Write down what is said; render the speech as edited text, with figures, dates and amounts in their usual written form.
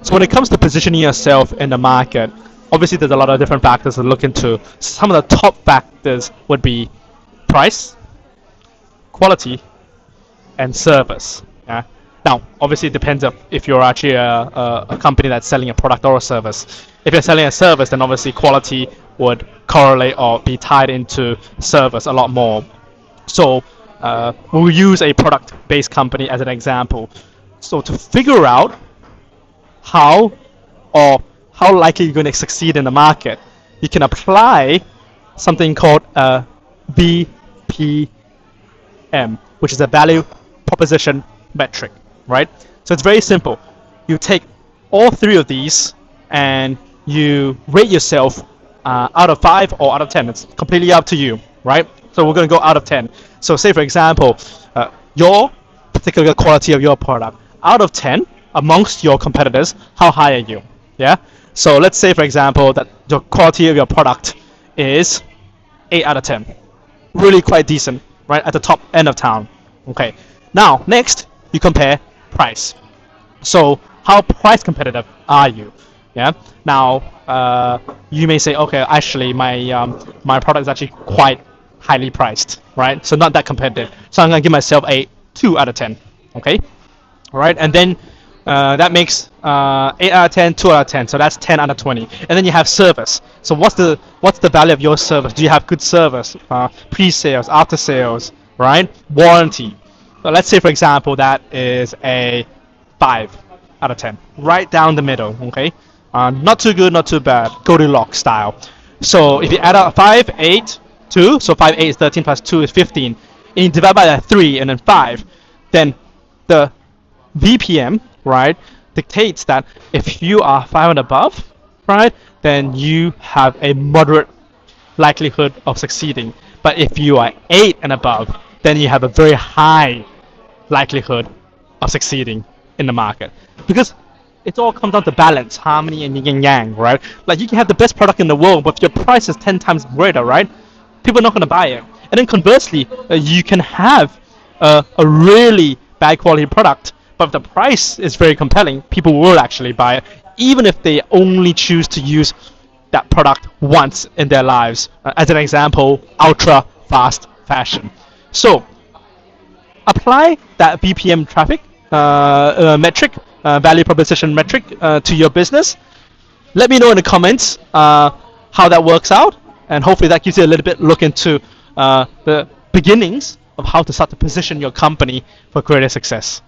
So when it comes to positioning yourself in the market, obviously there's a lot of different factors to look into. Some of the top factors would be price, quality, and service. Yeah. Now, obviously, it depends if you're actually a company that's selling a product or a service. If you're selling a service, then obviously quality would correlate or be tied into service a lot more. So we'll use a product-based company as an example. So to figure out how likely you're going to succeed in the market, you can apply something called a VPM, which is a value proposition metric, right? So it's very simple. You take all three of these and you rate yourself out of 5 or out of 10. It's completely up to you, right? So we're going to go out of 10. So say, for example, your particular quality of your product, out of 10 amongst your competitors, how high are you? Yeah. So let's say, for example, that the quality of your product is 8 out of 10. Really quite decent, right? At the top end of town. Okay. Now, next, you compare price. So how price competitive are you? Yeah. Now, you may say, okay, actually, my product is actually quite highly priced, right? So not that competitive. So I'm gonna give myself a 2 out of 10. Okay. All right. And then that makes 8 out of 10, 2 out of 10. So that's 10 out of 20. And then you have service. So what's the value of your service? Do you have good service? Pre-sales, after sales, right? Warranty. So let's say, for example, that is a 5 out of 10. Right down the middle. Okay. Not too good, not too bad. Goldilocks style. So if you add up 5, 8, 2, so 5, 8 is 13 plus 2 is 15. And you divide by that 3 and then 5, then the VPM, right, dictates that if you are 5 and above, right, then you have a moderate likelihood of succeeding. But if you are 8 and above, then you have a very high likelihood of succeeding in the market. Because it all comes down to balance, harmony, and yin and yang, right? Like you can have the best product in the world, but if your price is 10 times greater, right? People are not going to buy it. And then conversely, you can have a really bad quality product, but if the price is very compelling, people will actually buy it, even if they only choose to use that product once in their lives. As an example, ultra fast fashion. So apply that VPM traffic metric, value proposition metric to your business. Let me know in the comments how that works out, and hopefully that gives you a little bit look into the beginnings of how to start to position your company for greater success.